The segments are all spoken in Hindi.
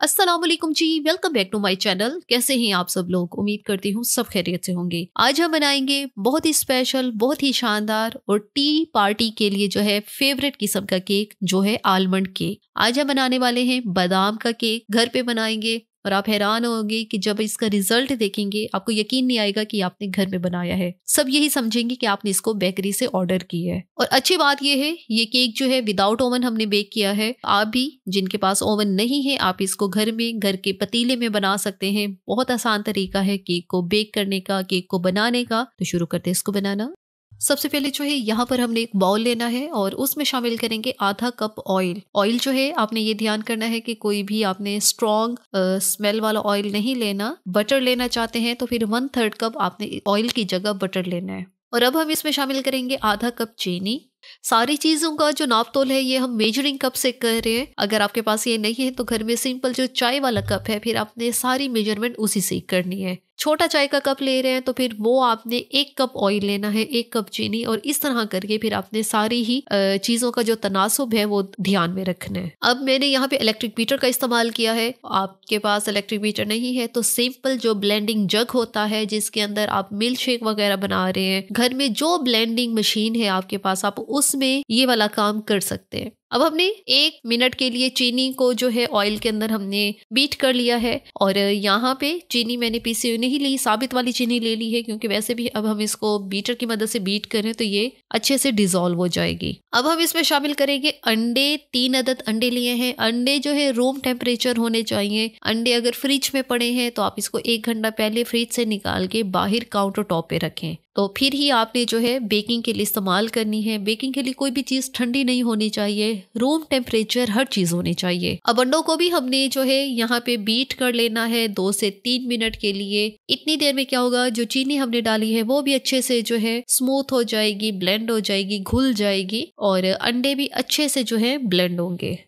अस्सलाम वालेकुम जी, welcome back to my channel. कैसे हैं आप सब लोग? उम्मीद करती हूँ सब खैरियत से होंगे। आज हम बनाएंगे बहुत ही स्पेशल, बहुत ही शानदार और टी पार्टी के लिए जो है फेवरेट किस्म का केक, जो है आलमंड केक। आज हम बनाने वाले हैं बादाम का केक। घर पे बनाएंगे और आप हैरान होंगे कि जब इसका रिजल्ट देखेंगे आपको यकीन नहीं आएगा कि आपने घर में बनाया है। सब यही समझेंगे कि आपने इसको बेकरी से ऑर्डर किया है। और अच्छी बात यह है, ये केक जो है विदाउट ओवन हमने बेक किया है। आप भी जिनके पास ओवन नहीं है, आप इसको घर में, घर के पतीले में बना सकते हैं। बहुत आसान तरीका है केक को बेक करने का, केक को बनाने का। तो शुरू करते हैं इसको बनाना। सबसे पहले जो है यहाँ पर हमने एक बाउल लेना है और उसमें शामिल करेंगे आधा कप ऑयल। ऑयल जो है आपने ये ध्यान करना है कि कोई भी आपने स्ट्रॉन्ग स्मेल वाला ऑयल नहीं लेना। बटर लेना चाहते हैं तो फिर 1/3 कप आपने ऑयल की जगह बटर लेना है। और अब हम इसमें शामिल करेंगे आधा कप चीनी। सारी चीजों का जो नाप तोल है ये हम मेजरिंग कप से कर रहे हैं। अगर आपके पास ये नहीं है तो घर में सिंपल जो चाय वाला कप है, फिर आपने सारी मेजरमेंट उसी से करनी है। छोटा चाय का कप ले रहे हैं तो फिर वो आपने 1 कप ऑयल लेना है, 1 कप चीनी, और इस तरह करके फिर आपने सारी ही चीजों का जो तनासुब है वो ध्यान में रखना है। अब मैंने यहाँ पे इलेक्ट्रिक बीटर का इस्तेमाल किया है। आपके पास इलेक्ट्रिक बीटर नहीं है तो सिंपल जो ब्लेंडिंग जग होता है, जिसके अंदर आप मिल्क शेक वगैरह बना रहे हैं, घर में जो ब्लेंडिंग मशीन है आपके पास, आप उसमें ये वाला काम कर सकते हैं। अब हमने 1 मिनट के लिए चीनी को जो है ऑयल के अंदर हमने बीट कर लिया है। और यहाँ पे चीनी मैंने पीसी हुई नहीं ली, साबित वाली चीनी ले ली है, क्योंकि वैसे भी अब हम इसको बीटर की मदद से बीट करें तो ये अच्छे से डिसॉल्व हो जाएगी। अब हम इसमें शामिल करेंगे अंडे। 3 अदद अंडे लिए हैं। अंडे जो है रूम टेम्परेचर होने चाहिए। अंडे अगर फ्रिज में पड़े हैं तो आप इसको 1 घंटा पहले फ्रिज से निकाल के बाहर काउंटर टॉप पे रखें, तो फिर ही आपने जो है बेकिंग के लिए इस्तेमाल करनी है। बेकिंग के लिए कोई भी चीज ठंडी नहीं होनी चाहिए, रूम टेम्परेचर हर चीज होनी चाहिए। अब अंडों को भी हमने जो है यहाँ पे बीट कर लेना है 2 से 3 मिनट के लिए। इतनी देर में क्या होगा, जो चीनी हमने डाली है वो भी अच्छे से जो है स्मूथ हो जाएगी, ब्लेंड हो जाएगी, घुल जाएगी, और अंडे भी अच्छे से जो है ब्लेंड होंगे।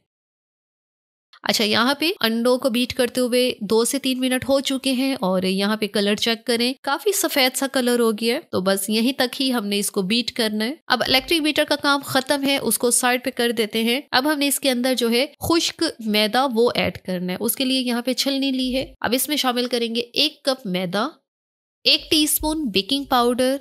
अच्छा, यहाँ पे अंडों को बीट करते हुए 2 से 3 मिनट हो चुके हैं और यहाँ पे कलर चेक करें, काफी सफेद सा कलर हो गया है। तो बस यहीं तक ही हमने इसको बीट करना है। अब इलेक्ट्रिक बीटर का काम खत्म है, उसको साइड पे कर देते हैं। अब हमने इसके अंदर जो है खुश्क मैदा वो ऐड करना है। उसके लिए यहाँ पे छलनी ली है। अब इसमें शामिल करेंगे 1 कप मैदा, 1 teaspoon baking powder,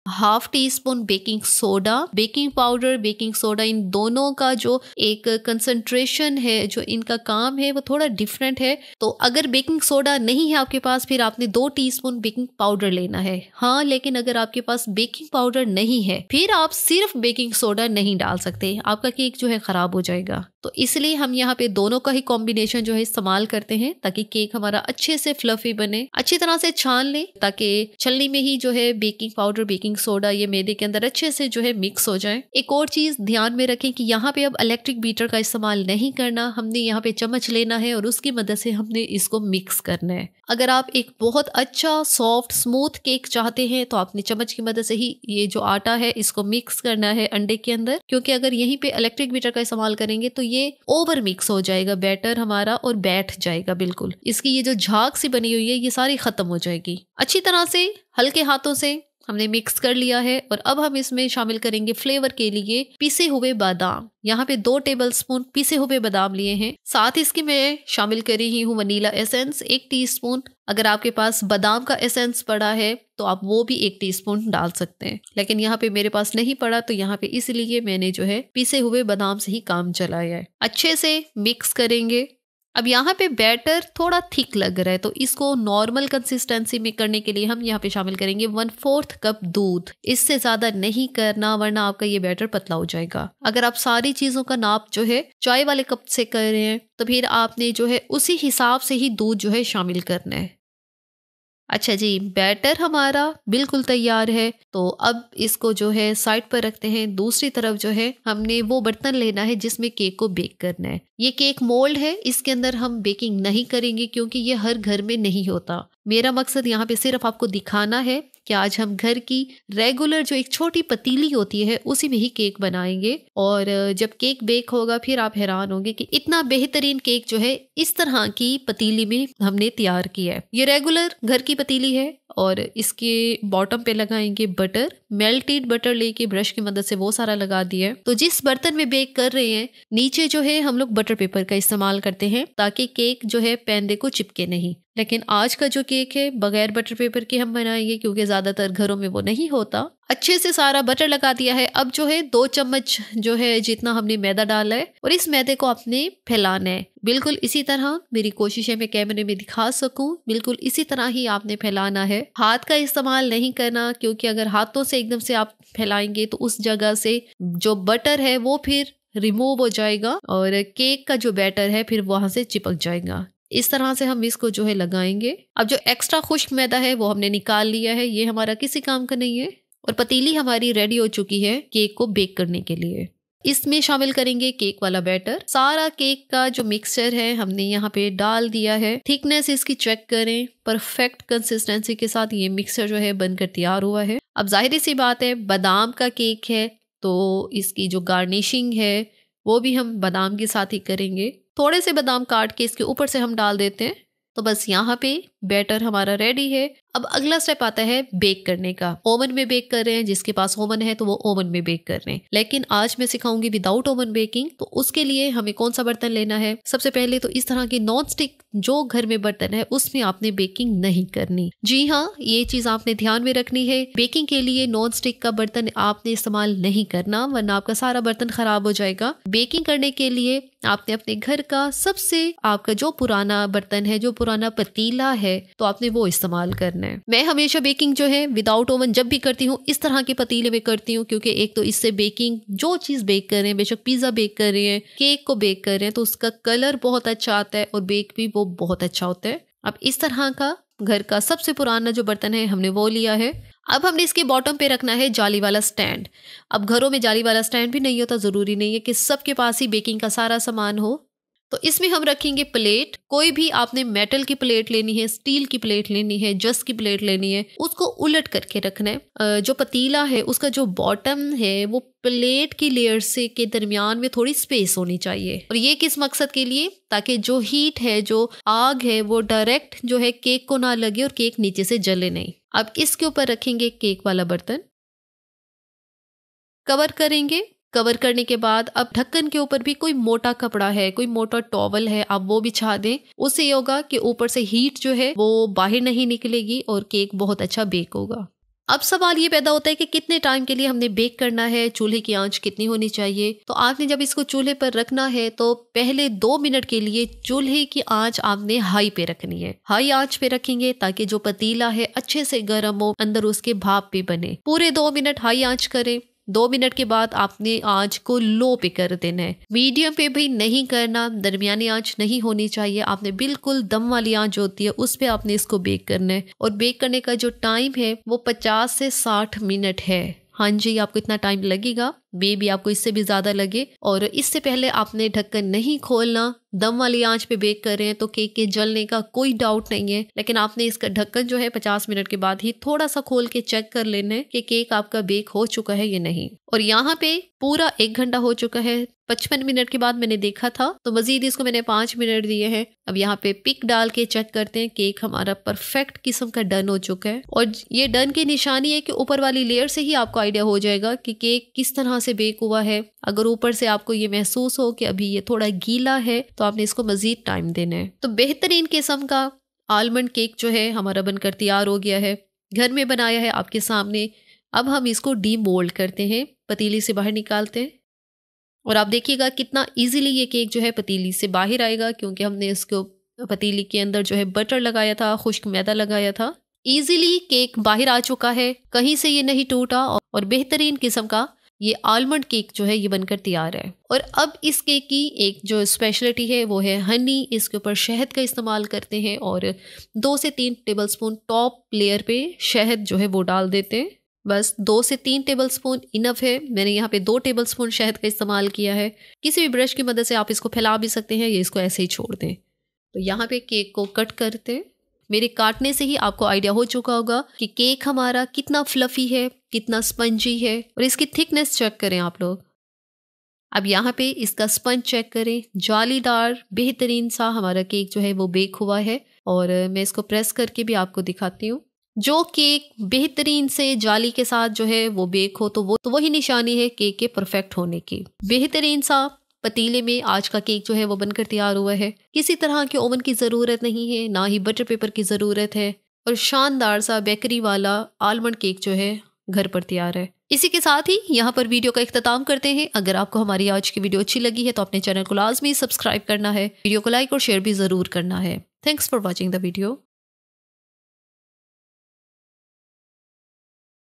½ teaspoon baking soda. Baking powder, baking soda, इन दोनों का जो एक कंसंट्रेशन है, जो इनका काम है वो थोड़ा डिफरेंट है। तो अगर बेकिंग सोडा नहीं है आपके पास, फिर आपने 2 टीस्पून बेकिंग पाउडर लेना है। हाँ, लेकिन अगर आपके पास बेकिंग पाउडर नहीं है, फिर आप सिर्फ बेकिंग सोडा नहीं डाल सकते, आपका केक जो है खराब हो जाएगा। तो इसलिए हम यहाँ पे दोनों का ही कॉम्बिनेशन जो है इस्तेमाल करते हैं, ताकि केक हमारा अच्छे से फ्लफी बने। अच्छी तरह से छान लें ताकि छलनी में ही जो है बेकिंग पाउडर, बेकिंग सोडा ये मैदे के अंदर अच्छे से जो है मिक्स हो जाए। एक और चीज ध्यान में रखें कि यहाँ पे अब इलेक्ट्रिक बीटर का इस्तेमाल नहीं करना। हमने यहाँ पे चम्मच लेना है और उसकी मदद से हमने इसको मिक्स करना है। अगर आप एक बहुत अच्छा सॉफ्ट स्मूथ केक चाहते हैं तो आपने चम्मच की मदद से ही ये जो आटा है इसको मिक्स करना है अंडे के अंदर, क्योंकि अगर यहीं पे इलेक्ट्रिक बीटर का इस्तेमाल करेंगे तो ये ओवर मिक्स हो जाएगा बैटर हमारा और बैठ जाएगा बिल्कुल। इसकी ये जो झाग सी बनी हुई है ये सारी खत्म हो जाएगी। अच्छी तरह से हल्के हाथों से हमने मिक्स कर लिया है। और अब हम इसमें शामिल करेंगे फ्लेवर के लिए पिसे हुए बादाम। यहाँ पे 2 टेबलस्पून पिसे हुए बादाम लिए हैं। साथ इसके मैं शामिल करी ही हूँ वनीला एसेंस 1 टीस्पून। अगर आपके पास बादाम का एसेंस पड़ा है तो आप वो भी 1 टीस्पून डाल सकते हैं, लेकिन यहाँ पे मेरे पास नहीं पड़ा तो यहाँ पे इसलिए मैंने जो है पिसे हुए बादाम से ही काम चलाया है। अच्छे से मिक्स करेंगे। अब यहाँ पे बैटर थोड़ा थिक लग रहा है तो इसको नॉर्मल कंसिस्टेंसी में करने के लिए हम यहाँ पे शामिल करेंगे 1/4 कप दूध। इससे ज्यादा नहीं करना, वरना आपका ये बैटर पतला हो जाएगा। अगर आप सारी चीजों का नाप जो है चाय वाले कप से कर रहे हैं तो फिर आपने जो है उसी हिसाब से ही दूध जो है शामिल करना है। अच्छा जी, बैटर हमारा बिल्कुल तैयार है। तो अब इसको जो है साइड पर रखते हैं। दूसरी तरफ जो है हमने वो बर्तन लेना है जिसमें केक को बेक करना है। ये केक मोल्ड है, इसके अंदर हम बेकिंग नहीं करेंगे क्योंकि ये हर घर में नहीं होता। मेरा मकसद यहाँ पे सिर्फ आपको दिखाना है कि आज हम घर की रेगुलर जो एक छोटी पतीली होती है उसी में ही केक बनाएंगे। और जब केक बेक होगा फिर आप हैरान होंगे कि इतना बेहतरीन केक जो है इस तरह की पतीली में हमने तैयार किया है। ये रेगुलर घर की पतीली है और इसके बॉटम पे लगाएंगे बटर। मेल्टेड बटर लेके ब्रश की मदद से वो सारा लगा दिया है। तो जिस बर्तन में बेक कर रहे हैं नीचे जो है हम लोग बटर पेपर का इस्तेमाल करते हैं ताकि केक जो है पैन को चिपके नहीं। लेकिन आज का जो केक है बगैर बटर पेपर के हम बनाएंगे क्योंकि ज्यादातर घरों में वो नहीं होता। अच्छे से सारा बटर लगा दिया है। अब जो है 2 चम्मच जो है जितना हमने मैदा डाला है और इस मैदे को आपने फैलाना है। बिल्कुल इसी तरह, मेरी कोशिश है मैं कैमरे में दिखा सकूं, बिल्कुल इसी तरह ही आपने फैलाना है। हाथ का इस्तेमाल नहीं करना क्योंकि अगर हाथों से एकदम से आप फैलाएंगे तो उस जगह से जो बटर है वो फिर रिमूव हो जाएगा और केक का जो बैटर है फिर वहां से चिपक जाएगा। इस तरह से हम इसको जो है लगाएंगे। अब जो एक्स्ट्रा खुश्क मैदा है वो हमने निकाल लिया है, ये हमारा किसी काम का नहीं है। और पतीली हमारी रेडी हो चुकी है केक को बेक करने के लिए। इसमें शामिल करेंगे केक वाला बैटर। सारा केक का जो मिक्सचर है हमने यहाँ पे डाल दिया है। थिकनेस इसकी चेक करें, परफेक्ट कंसिस्टेंसी के साथ ये मिक्सचर जो है बनकर तैयार हुआ है। अब जाहिर सी बात है बादाम का केक है तो इसकी जो गार्निशिंग है वो भी हम बादाम के साथ ही करेंगे। थोड़े से बादाम काट के इसके ऊपर से हम डाल देते हैं। तो बस यहाँ पे बैटर हमारा रेडी है। अब अगला स्टेप आता है बेक करने का। ओवन में बेक कर रहे हैं, जिसके पास ओवन है तो वो ओवन में बेक कर रहे हैं, लेकिन आज मैं सिखाऊंगी विदाउट ओवन बेकिंग। तो उसके लिए हमें कौन सा बर्तन लेना है? सबसे पहले तो इस तरह की नॉन स्टिक जो घर में बर्तन है उसमें आपने बेकिंग नहीं करनी। जी हाँ, ये चीज आपने ध्यान में रखनी है। बेकिंग के लिए नॉन स्टिक का बर्तन आपने इस्तेमाल नहीं करना वरना आपका सारा बर्तन खराब हो जाएगा। बेकिंग करने के लिए आपने अपने घर का सबसे आपका जो पुराना बर्तन है, जो पुराना पतीला है, तो आपने वो इस्तेमाल करना है। मैं हमेशा बेकिंग जो है विदाउट ओवन जब भी करती हूँ इस तरह के पतीले में करती हूँ क्योंकि एक तो इससे बेकिंग जो चीज बेक कर रहे हैं, बेशक पिज्जा बेक कर रहे हैं, केक को बेक कर रहे हैं, तो उसका कलर बहुत अच्छा आता है और बेक भी वो बहुत अच्छा होता है। अब इस तरह का घर का सबसे पुराना जो बर्तन है हमने वो लिया है। अब हमने इसके बॉटम पे रखना है जाली वाला स्टैंड। अब घरों में जाली वाला स्टैंड भी नहीं होता, जरूरी नहीं है कि सबके पास ही बेकिंग का सारा सामान हो। तो इसमें हम रखेंगे प्लेट। कोई भी आपने मेटल की प्लेट लेनी है, स्टील की प्लेट लेनी है, जस्ट की प्लेट लेनी है, उसको उलट करके रखना है। जो पतीला है उसका जो बॉटम है वो प्लेट की लेयर से के दरमियान में थोड़ी स्पेस होनी चाहिए। और ये किस मकसद के लिए? ताकि जो हीट है, जो आग है, वो डायरेक्ट जो है केक को ना लगे और केक नीचे से जले नहीं। अब इसके ऊपर रखेंगे केक वाला बर्तन, कवर करेंगे। कवर करने के बाद अब ढक्कन के ऊपर भी कोई मोटा कपड़ा है, कोई मोटा टॉवल है, आप वो बिछा दें। उससे ये होगा कि ऊपर से हीट जो है वो बाहर नहीं निकलेगी और केक बहुत अच्छा बेक होगा। अब सवाल ये पैदा होता है कि कितने टाइम के लिए हमने बेक करना है, चूल्हे की आंच कितनी होनी चाहिए। तो आपने जब इसको चूल्हे पर रखना है तो पहले 2 मिनट के लिए चूल्हे की आंच आपने हाई पे रखनी है। हाई आंच पे रखेंगे ताकि जो पतीला है अच्छे से गर्म हो, अंदर उसके भाप पे बने। पूरे 2 मिनट हाई आंच करें। 2 मिनट के बाद आपने आंच को लो पे कर देना है। मीडियम पे भी नहीं करना, दरमियानी आंच नहीं होनी चाहिए। आपने बिल्कुल दम वाली आंच होती है उस पे आपने इसको बेक करना है। और बेक करने का जो टाइम है वो 50 से 60 मिनट है। हाँ जी, आपको इतना टाइम लगेगा, मे बी आपको इससे भी ज्यादा लगे। और इससे पहले आपने ढक्कन नहीं खोलना। दम वाली आंच पे बेक कर रहे हैं तो केक के जलने का कोई डाउट नहीं है, लेकिन आपने इसका ढक्कन जो है 50 मिनट के बाद ही थोड़ा सा खोल के चेक कर लेना है कि केक आपका बेक हो चुका है या नहीं। और यहाँ पे पूरा 1 घंटा हो चुका है। 55 मिनट के बाद मैंने देखा था तो मजीद इसको मैंने 5 मिनट दिए हैं। अब यहाँ पे पिक डाल के चेक करते हैं। केक हमारा परफेक्ट किस्म का डन हो चुका है। और ये डन की निशानी है कि ऊपर वाली लेयर से ही आपको आइडिया हो जाएगा कि केक किस तरह से बेक हुआ है। अगर ऊपर से आपको ये महसूस हो कि अभी ये थोड़ा गीला है तो आपने इसको मजीद टाइम देना है। तो बेहतरीन किस्म का आलमंड केक जो है हमारा बनकर तैयार हो गया है, घर में बनाया है आपके सामने। अब हम इसको डीमोल्ड करते हैं, पतीली से बाहर निकालते हैं। और आप देखिएगा कितना इजीली ये केक जो है पतीली से बाहर आएगा क्योंकि हमने इसको पतीली के अंदर जो है बटर लगाया था, खुश्क मैदा लगाया था। इजीली केक बाहर आ चुका है, कहीं से ये नहीं टूटा और बेहतरीन किस्म का ये आलमंड केक जो है ये बनकर तैयार है। और अब इस केक की एक जो स्पेशलिटी है वो है हनी। इसके ऊपर शहद का इस्तेमाल करते हैं और 2 से 3 टेबलस्पून टॉप लेयर पे शहद जो है वो डाल देते हैं। बस 2 से 3 टेबलस्पून इनफ है। मैंने यहाँ पे 2 टेबलस्पून शहद का इस्तेमाल किया है। किसी भी ब्रश की मदद से आप इसको फैला भी सकते हैं या इसको ऐसे ही छोड़ दें। तो यहाँ पे केक को कट करते हैं। मेरे काटने से ही आपको आइडिया हो चुका होगा कि केक हमारा कितना फ्लफी है, कितना स्पंजी है। और इसकी थिकनेस चेक करें आप लोग। अब यहाँ पे इसका स्पंज चेक करें, जालीदार बेहतरीन सा हमारा केक जो है वो बेक हुआ है। और मैं इसको प्रेस करके भी आपको दिखाती हूँ। जो केक बेहतरीन से जाली के साथ जो है वो बेक हो तो वही निशानी है केक के परफेक्ट होने की। बेहतरीन सा पतीले में आज का केक जो है वो बनकर तैयार हुआ है। किसी तरह के ओवन की ज़रूरत नहीं है, ना ही बटर पेपर की ज़रूरत है। और शानदार सा बेकरी वाला आलमंड केक जो है घर पर तैयार है। इसी के साथ ही यहाँ पर वीडियो का इख्तिताम करते हैं। अगर आपको हमारी आज की वीडियो अच्छी लगी है तो अपने चैनल को लाजमी सब्सक्राइब करना है, वीडियो को लाइक और शेयर भी ज़रूर करना है। Thanks for watching the video.